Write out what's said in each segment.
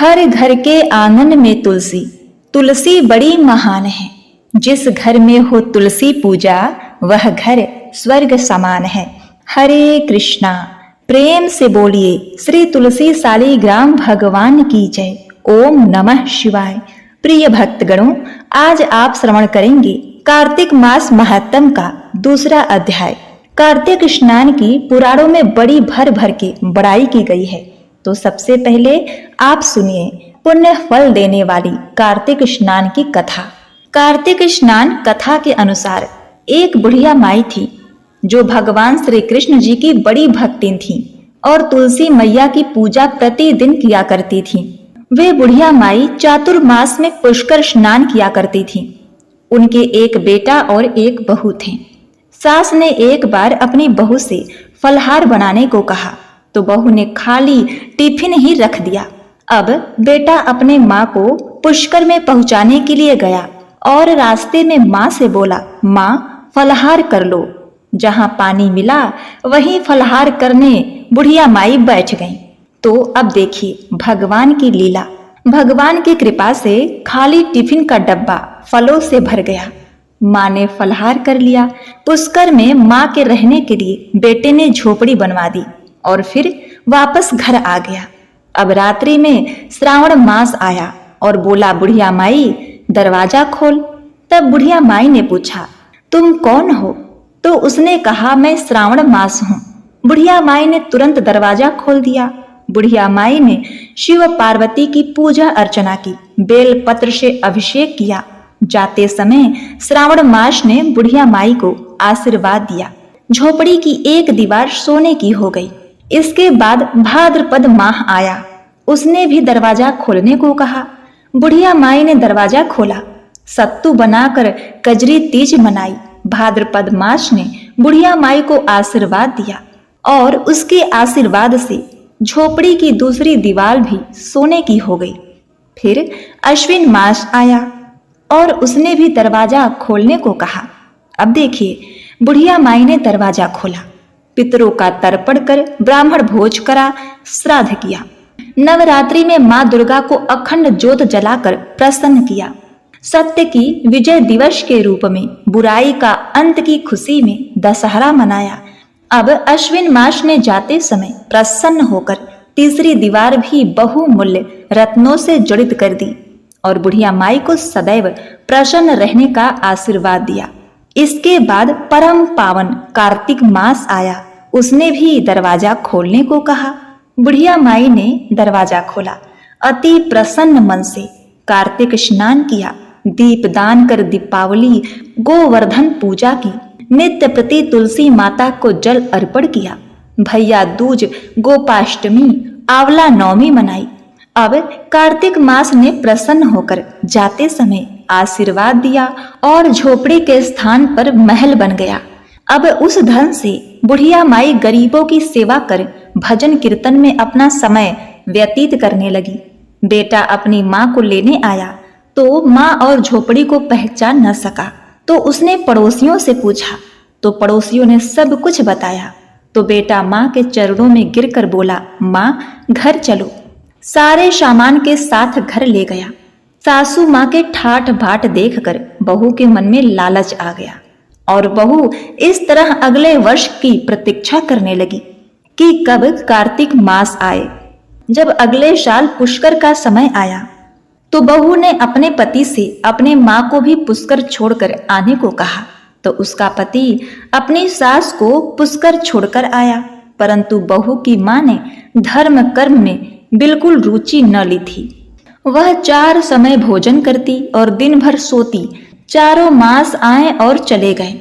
हर घर के आंगन में तुलसी, तुलसी बड़ी महान है। जिस घर में हो तुलसी पूजा, वह घर स्वर्ग समान है। हरे कृष्णा, प्रेम से बोलिए श्री तुलसी शालिग्राम भगवान की जय। ओम नमः शिवाय। प्रिय भक्तगणों, आज आप श्रवण करेंगे कार्तिक मास महात्म का दूसरा अध्याय। कार्तिक स्नान की पुराणों में बड़ी भर भर के बड़ाई की गई है। तो सबसे पहले आप सुनिए पुण्य फल देने वाली कार्तिक स्नान की कथा। कार्तिक स्नान कथा के अनुसार एक बुढ़िया माई थी जो भगवान श्री कृष्ण जी की बड़ी भक्तिन थी और तुलसी मैया की पूजा प्रतिदिन किया करती थी। वे बुढ़िया माई चातुर्मास में पुष्कर स्नान किया करती थी। उनके एक बेटा और एक बहू थे। सास ने एक बार अपनी बहू से फलहार बनाने को कहा तो बहू ने खाली टिफिन ही रख दिया। अब बेटा अपने माँ को पुष्कर में पहुंचाने के लिए गया और रास्ते में माँ से बोला, माँ फलहार कर लो। जहाँ पानी मिला वहीं फलहार करने बुढ़िया माई बैठ गई। तो अब देखिए भगवान की लीला। भगवान की कृपा से खाली टिफिन का डब्बा फलों से भर गया। माँ ने फलहार कर लिया। पुष्कर में माँ के रहने के लिए बेटे ने झोपड़ी बनवा दी और फिर वापस घर आ गया। अब रात्रि में श्रावण मास आया और बोला, बुढ़िया माई दरवाजा खोल। तब बुढ़िया माई ने पूछा, तुम कौन हो? तो उसने कहा, मैं श्रावण मास हूँ। बुढ़िया माई ने तुरंत दरवाजा खोल दिया। बुढ़िया माई ने शिव पार्वती की पूजा अर्चना की, बेल पत्र से अभिषेक किया। जाते समय श्रावण मास ने बुढ़िया माई को आशीर्वाद दिया। झोपड़ी की एक दीवार सोने की हो गई। इसके बाद भाद्रपद माह आया। उसने भी दरवाजा खोलने को कहा। बुढ़िया माई ने दरवाजा खोला। सत्तू बनाकर कजरी तीज मनाई। भाद्रपद मास ने बुढ़िया माई को आशीर्वाद दिया और उसके आशीर्वाद से झोपड़ी की दूसरी दीवार भी सोने की हो गई। फिर अश्विन मास आया और उसने भी दरवाजा खोलने को कहा। अब देखिए बुढ़िया माई ने दरवाजा खोला। पितरों का तर्पण कर ब्राह्मण भोज करा, श्राद्ध किया। नवरात्रि में माँ दुर्गा को अखंड ज्योत जलाकर प्रसन्न किया। सत्य की विजय दिवस के रूप में बुराई का अंत की खुशी में दशहरा मनाया। अब अश्विन मास ने जाते समय प्रसन्न होकर तीसरी दीवार भी बहुमूल्य रत्नों से जड़ित कर दी और बुढ़िया माई को सदैव प्रसन्न रहने का आशीर्वाद दिया। इसके बाद परम पावन कार्तिक मास आया। उसने भी दरवाजा खोलने को कहा। बुढ़िया माई ने दरवाजा खोला। अति प्रसन्न मन से कार्तिक स्नान किया। दीप दान कर दीपावली गोवर्धन पूजा की। नित्य प्रति तुलसी माता को जल अर्पण किया। भैया दूज, गोपाष्टमी, आंवला नवमी मनाई। अब कार्तिक मास ने प्रसन्न होकर जाते समय आशीर्वाद दिया और झोपड़ी के स्थान पर महल बन गया। अब उस धन से बुढ़िया माई गरीबों की सेवा कर भजन कीर्तन में अपना समय व्यतीत करने लगी। बेटा अपनी माँ को लेने आया तो माँ और झोपड़ी को पहचान न सका। तो उसने पड़ोसियों से पूछा तो पड़ोसियों ने सब कुछ बताया। तो बेटा माँ के चरणों में गिरकर बोला, माँ घर चलो। सारे सामान के साथ घर ले गया। सासू माँ के ठाठ बाट देखकर बहू के मन में लालच आ गया और बहू इस तरह अगले वर्ष की प्रतीक्षा करने लगी कि कब कार्तिक मास आए। जब अगले साल पुष्कर का समय आया तो बहू ने अपने पति से अपने माँ को भी पुष्कर छोड़कर आने को कहा। तो उसका पति अपनी सास को पुष्कर छोड़कर आया, परंतु बहू की माँ ने धर्म कर्म में बिल्कुल रुचि न ली थी। वह 4 समय भोजन करती और दिन भर सोती। चारों मास आए और चले गए।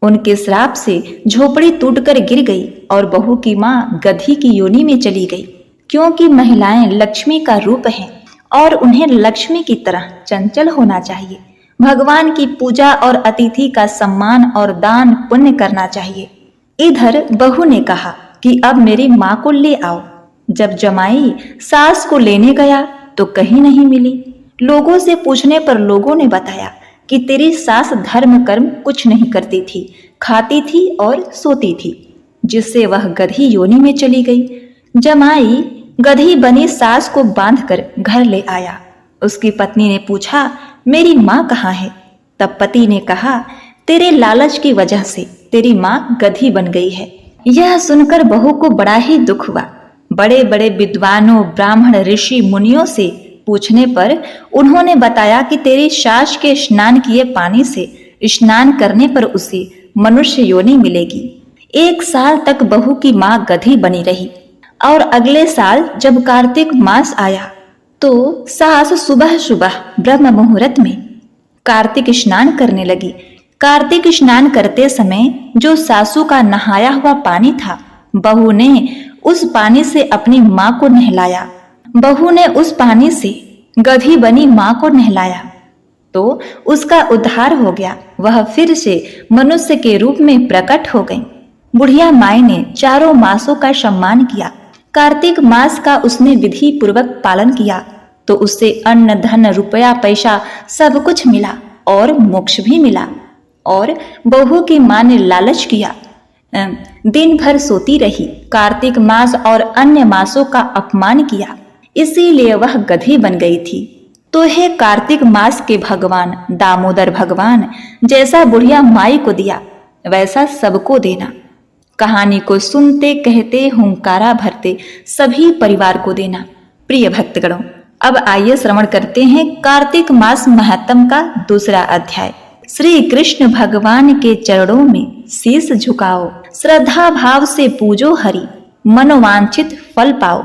उनके श्राप से झोपड़ी टूटकर गिर गई और बहू की माँ गधी की योनि में चली गई। क्योंकि महिलाएं लक्ष्मी का रूप हैं और उन्हें लक्ष्मी की तरह चंचल होना चाहिए। भगवान की पूजा और अतिथि का सम्मान और दान पुण्य करना चाहिए। इधर बहू ने कहा कि अब मेरी माँ को ले आओ। जब जमाई सास को लेने गया तो कहीं नहीं मिली। लोगों से पूछने पर लोगों ने बताया कि तेरी सास धर्म कर्म कुछ नहीं करती थी, खाती थी और सोती थी, जिससे वह गधी योनि में चली गई। जमाई गधी बनी सास को बांधकर घर ले आया। उसकी पत्नी ने पूछा, मेरी माँ कहाँ है? तब पति ने कहा, तेरे लालच की वजह से तेरी माँ गधी बन गई है। यह सुनकर बहू को बड़ा ही दुख हुआ। बड़े बड़े विद्वानों, ब्राह्मण, ऋषि, मुनियों से पूछने पर उन्होंने बताया कि तेरी सास के स्नान किए पानी से स्नान करने पर उसे मनुष्य योनि मिलेगी। 1 साल तक बहू की माँ गधी बनी रही और अगले साल जब कार्तिक मास आया तो सास सुबह सुबह ब्रह्म मुहूर्त में कार्तिक स्नान करने लगी। कार्तिक स्नान करते समय जो सासू का नहाया हुआ पानी था, बहू ने उस पानी से अपनी माँ को नहलाया। बहू ने उस पानी से गधी बनी माँ को नहलाया तो उसका उद्धार हो गया। वह फिर से मनुष्य के रूप में प्रकट हो गई। बुढ़िया माई ने चारों मासों का सम्मान किया। कार्तिक मास का उसने विधि पूर्वक पालन किया तो उससे अन्न, धन, रुपया, पैसा सब कुछ मिला और मोक्ष भी मिला। और बहू की माँ ने लालच किया, दिन भर सोती रही, कार्तिक मास और अन्य मासों का अपमान किया, इसीलिए वह गधी बन गई थी। तो हे कार्तिक मास के भगवान दामोदर भगवान, जैसा बुढ़िया माई को दिया वैसा सबको देना। कहानी को सुनते, कहते, हुंकारा भरते सभी परिवार को देना। प्रिय भक्तगणों, अब आइए श्रवण करते हैं कार्तिक मास महत्म का 2 अध्याय। श्री कृष्ण भगवान के चरणों में शीश झुकाओ, श्रद्धा भाव से पूजो हरि, मनोवांछित फल पाओ।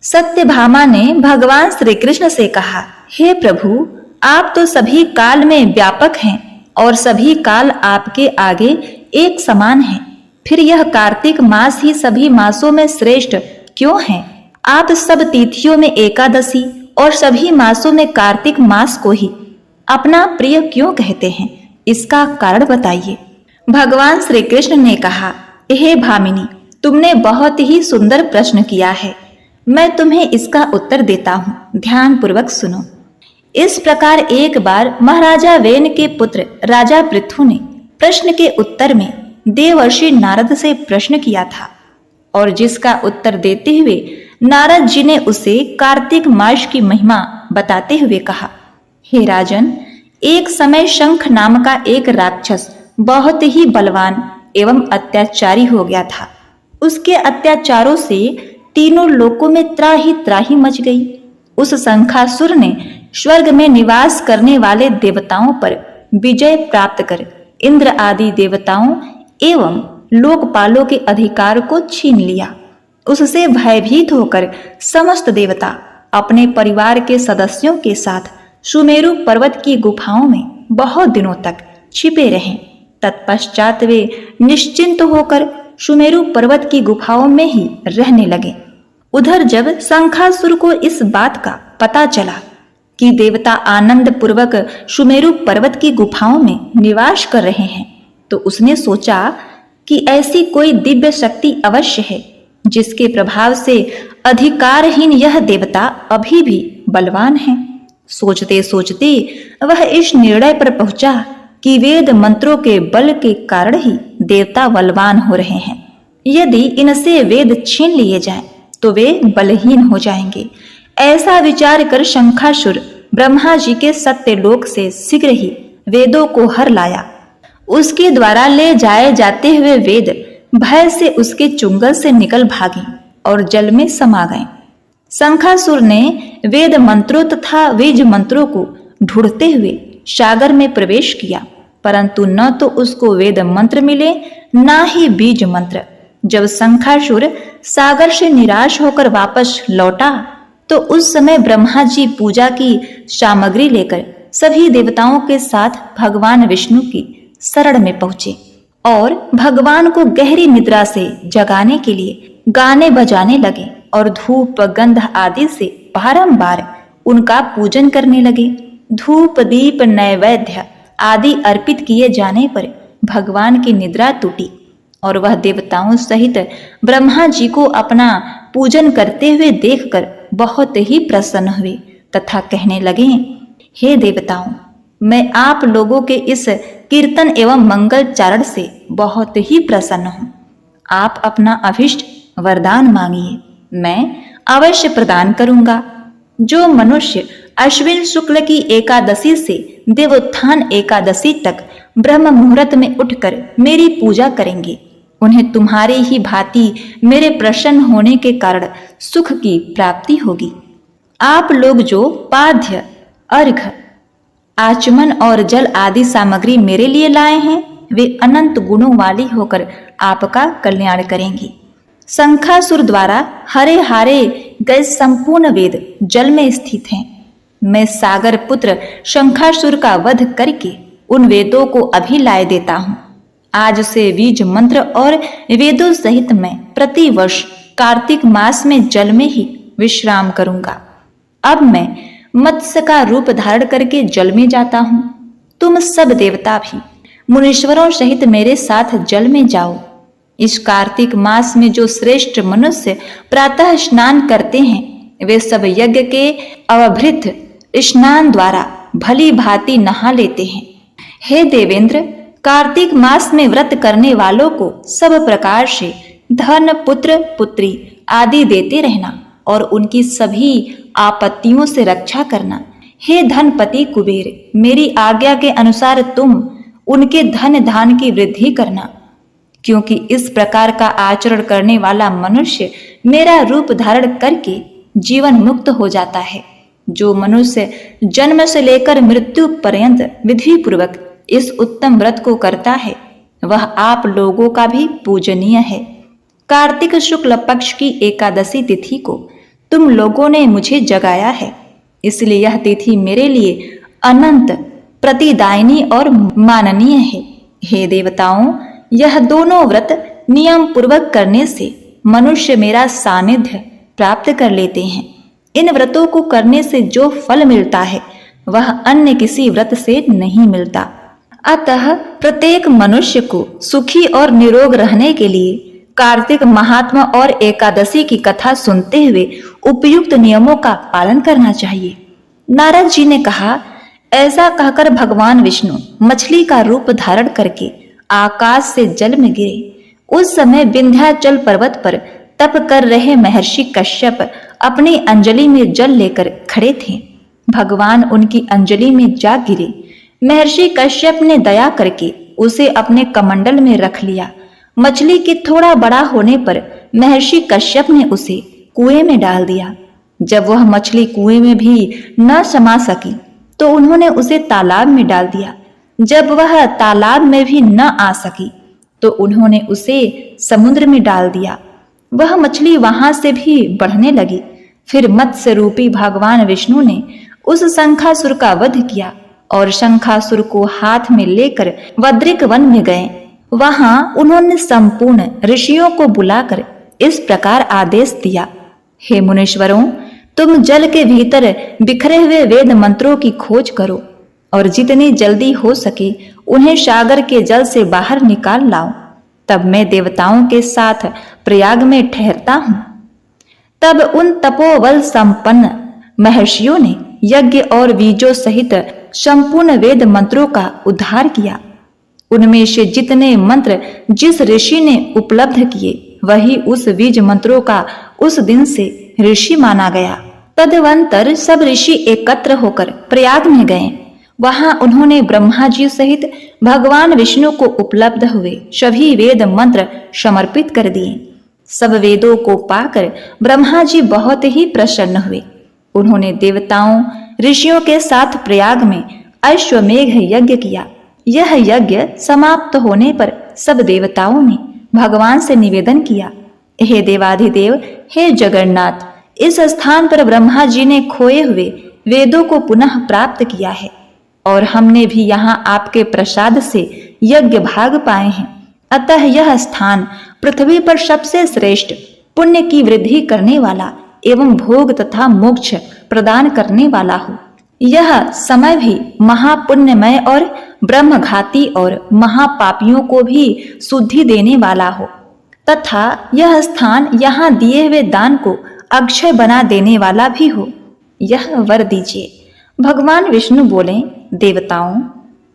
सत्यभामा ने भगवान श्री कृष्ण से कहा, हे प्रभु, आप तो सभी काल में व्यापक हैं और सभी काल आपके आगे एक समान हैं। फिर यह कार्तिक मास ही सभी मासों में श्रेष्ठ क्यों है? आप सब तिथियों में एकादशी और सभी मासों में कार्तिक मास को ही अपना प्रिय क्यों कहते हैं? इसका कारण बताइए। भगवान श्री कृष्ण ने कहा, हे भामिनी, तुमने बहुत ही सुंदर प्रश्न किया है। मैं तुम्हें इसका उत्तर देता हूँ, ध्यान पूर्वक सुनो। इस प्रकार एक बार महाराजा वेन के पुत्र राजा पृथु ने प्रश्न के उत्तर में देवर्षि नारद से प्रश्न किया था और जिसका उत्तर देते हुए नारद जी ने उसे कार्तिक मास की महिमा बताते हुए कहा, हे राजन, एक समय शंख नाम का एक राक्षस बहुत ही बलवान एवं अत्याचारी हो गया था। उसके अत्याचारों से तीनों लोकों में त्राही त्राही मच गई। उस शंखासुर ने स्वर्ग में निवास करने वाले देवताओं पर विजय प्राप्त कर इंद्र आदि देवताओं एवं लोकपालों के अधिकार को छीन लिया। उससे भयभीत होकर समस्त देवता अपने परिवार के सदस्यों के साथ सुमेरु पर्वत की गुफाओं में बहुत दिनों तक छिपे रहे। तत्पश्चात वे निश्चिंत होकर सुमेरु पर्वत की गुफाओं में ही रहने लगे। उधर जब शंखासुर को इस बात का पता चला कि देवता आनंद पूर्वक सुमेरु पर्वत की गुफाओं में निवास कर रहे हैं, तो उसने सोचा कि ऐसी कोई दिव्य शक्ति अवश्य है जिसके प्रभाव से अधिकारहीन यह देवता अभी भी बलवान है। सोचते सोचते वह इस निर्णय पर पहुंचा कि वेद मंत्रों के बल के कारण ही देवता बलवान हो रहे हैं। यदि इनसे वेद छीन लिए जाएं, तो वे बलहीन हो जाएंगे। ऐसा विचार कर शंखासुर ब्रह्मा जी के सत्यलोक से शीघ्र ही वेदों को हर लाया। उसके द्वारा ले जाए जाते हुए वेद भय से उसके चुंगल से निकल भागे और जल में समा गए। शंखासुर ने वेद मंत्रों तथा बीज मंत्रों को ढूंढते हुए सागर में प्रवेश किया, परंतु न तो उसको वेद मंत्र मिले न ही बीज मंत्र। जब शंखासुर सागर से निराश होकर वापस लौटा तो उस समय ब्रह्मा जी पूजा की सामग्री लेकर सभी देवताओं के साथ भगवान विष्णु की शरण में पहुंचे और भगवान को गहरी निद्रा से जगाने के लिए गाने बजाने लगे और धूप गंध आदि से बारंबार उनका पूजन करने लगे। धूप दीप नैवेद्य आदि अर्पित किए जाने पर भगवान की निद्रा टूटी और वह देवताओं सहित ब्रह्मा जी को अपना पूजन करते हुए देखकर बहुत ही प्रसन्न हुए तथा कहने लगे, हे देवताओं, मैं आप लोगों के इस कीर्तन एवं मंगल चारण से बहुत ही प्रसन्न हूँ। आप अपना अभिष्ट वरदान मांगिए, मैं अवश्य प्रदान करूंगा। जो मनुष्य अश्विन शुक्ल की एकादशी से देवोत्थान एकादशी तक ब्रह्म मुहूर्त में उठकर मेरी पूजा करेंगे, उन्हें तुम्हारी ही भांति मेरे प्रसन्न होने के कारण सुख की प्राप्ति होगी। आप लोग जो पाद्य, अर्घ्य, आचमन और जल आदि सामग्री मेरे लिए लाए हैं, वे अनंत गुणों वाली होकर आपका कल्याण करेंगी। शंखासुर द्वारा हरे हारे गए संपूर्ण वेद जल में स्थित हैं। मैं सागर पुत्र शंखासुर का वध करके उन वेदों को अभी लाए देता हूँ। आज से बीज मंत्र और वेदों सहित मैं प्रतिवर्ष कार्तिक मास में जल में ही विश्राम करूंगा। अब मैं मत्स्य का रूप धारण करके जल में जाता हूँ। तुम सब देवता भी मुनीश्वरों सहित मेरे साथ जल में जाओ। इस कार्तिक मास में जो श्रेष्ठ मनुष्य प्रातः स्नान करते हैं, वे सब यज्ञ के अवभृत स्नान द्वारा भली भांति नहा लेते हैं। हे देवेंद्र, कार्तिक मास में व्रत करने वालों को सब प्रकार से धन, पुत्र, पुत्री आदि देते रहना और उनकी सभी आपत्तियों से रक्षा करना। हे धनपति कुबेर, मेरी आज्ञा के अनुसार तुम उनके धन धान की वृद्धि करना, क्योंकि इस प्रकार का आचरण करने वाला मनुष्य मेरा रूप धारण करके जीवन मुक्त हो जाता है। जो मनुष्य जन्म से लेकर मृत्यु पर्यंत विधि पूर्वक इस उत्तम व्रत को करता है, वह आप लोगों का भी पूजनीय है। कार्तिक शुक्ल पक्ष की एकादशी तिथि को तुम लोगों ने मुझे जगाया है, इसलिए यह तिथि मेरे लिए अनंत प्रतिदायिनी और माननीय है। हे देवताओं, यह दोनों व्रत नियम पूर्वक करने से मनुष्य मेरा सानिध्य प्राप्त कर लेते हैं। इन व्रतों को करने से जो फल मिलता है, वह अन्य किसी व्रत से नहीं मिलता। अतः प्रत्येक मनुष्य को सुखी और निरोग रहने के लिए कार्तिक महात्मा और एकादशी की कथा सुनते हुए उपयुक्त नियमों का पालन करना चाहिए। नारद जी ने कहा, ऐसा कहकर भगवान विष्णु मछली का रूप धारण करके आकाश से जल में गिरे। उस समय विंध्याचल पर्वत पर तप कर रहे महर्षि कश्यप अपनी अंजलि में जल लेकर खड़े थे। भगवान उनकी अंजलि में जा गिरे। महर्षि कश्यप ने दया करके उसे अपने कमंडल में रख लिया। मछली के थोड़ा बड़ा होने पर महर्षि कश्यप ने उसे कुएं में डाल दिया। जब वह मछली कुएं में भी न समा सकी तो उन्होंने उसे तालाब में डाल दिया। जब वह तालाब में भी न आ सकी तो उन्होंने उसे समुद्र में डाल दिया। वह मछली वहां से भी बढ़ने लगी। फिर मत्स्य रूपी भगवान विष्णु ने उस शंखासुर का वध किया और शंखासुर को हाथ में लेकर वद्रिक वन में गए। वहां उन्होंने संपूर्ण ऋषियों को बुलाकर इस प्रकार आदेश दिया, हे मुनीश्वरों, तुम जल के भीतर बिखरे हुए वेद मंत्रों की खोज करो और जितनी जल्दी हो सके उन्हें सागर के जल से बाहर निकाल लाओ। तब मैं देवताओं के साथ प्रयाग में ठहरता हूँ। तब उन तपोबल संपन्न महर्षियों ने यज्ञ और बीजों सहित संपूर्ण वेद मंत्रों का उद्धार किया। उनमें से जितने मंत्र जिस ऋषि ने उपलब्ध किए, वही उस बीज मंत्रों का उस दिन से ऋषि माना गया। तदवंतर सब ऋषि एकत्र होकर प्रयाग में गए। वहां उन्होंने ब्रह्मा जी सहित भगवान विष्णु को उपलब्ध हुए सभी वेद मंत्र समर्पित कर दिए। सब वेदों को पाकर ब्रह्मा जी बहुत ही प्रसन्न हुए। उन्होंने देवताओं ऋषियों के साथ प्रयाग में अश्वमेघ यज्ञ किया। यह यज्ञ समाप्त होने पर सब देवताओं ने भगवान से निवेदन किया, हे देवाधिदेव, हे जगन्नाथ, इस स्थान पर ब्रह्मा जी ने खोए हुए वेदों को पुनः प्राप्त किया है और हमने भी यहाँ आपके प्रसाद से यज्ञ भाग पाए हैं। अतः यह स्थान पृथ्वी पर सबसे श्रेष्ठ पुण्य की वृद्धि करने वाला एवं भोग तथा मोक्ष प्रदान करने वाला हो। यह समय भी महापुण्यमय और ब्रह्मघाती और महापापियों को भी शुद्धि देने वाला हो तथा यह स्थान यहाँ दिए हुए दान को अक्षय बना देने वाला भी हो। यह वर दीजिए। भगवान विष्णु बोले, देवताओं,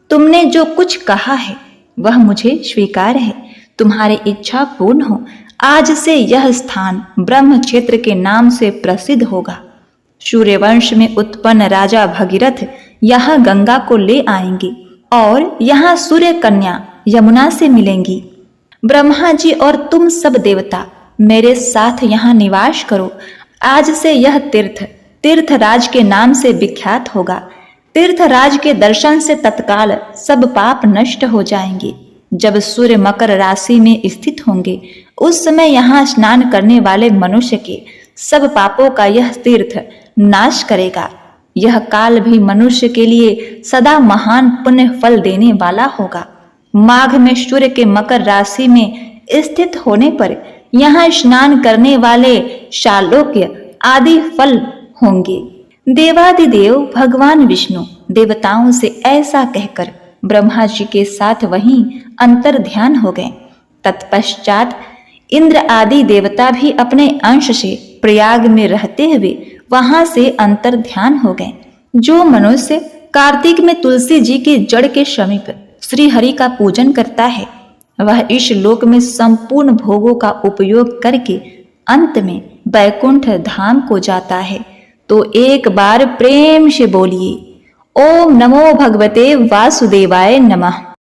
तुमने जो कुछ कहा है वह मुझे स्वीकार है। तुम्हारी इच्छा पूर्ण हो। आज से यह स्थान ब्रह्म क्षेत्र के नाम से प्रसिद्ध होगा। सूर्यवंश में उत्पन्न राजा भगीरथ यहाँ गंगा को ले आएंगे और यहाँ सूर्य कन्या यमुना से मिलेंगी। ब्रह्मा जी और तुम सब देवता मेरे साथ यहाँ निवास करो। आज से यह तीर्थराज के नाम से विख्यात होगा। तीर्थराज के दर्शन से तत्काल सब पाप नष्ट हो जाएंगे। जब सूर्य मकर राशि में स्थित होंगे उस समय यहाँ स्नान करने वाले मनुष्य के सब पापों का यह तीर्थ नाश करेगा। यह काल भी मनुष्य के लिए सदा महान पुण्य फल देने वाला होगा। माघ में सूर्य के मकर राशि में स्थित होने पर यहाँ स्नान करने वाले शालोक्य आदि फल होंगे। देवादिदेव भगवान विष्णु देवताओं से ऐसा कहकर ब्रह्मा जी के साथ वहीं अंतर ध्यान हो गए। तत्पश्चात इंद्र आदि देवता भी अपने अंश से प्रयाग में रहते हुए वहां से अंतर ध्यान हो गए। जो मनुष्य कार्तिक में तुलसी जी की जड़ के समीप श्री हरि का पूजन करता है वह इस लोक में संपूर्ण भोगों का उपयोग करके अंत में बैकुंठ धाम को जाता है। तो एक बार प्रेम से बोलिए ओम नमो भगवते वासुदेवाय नमः।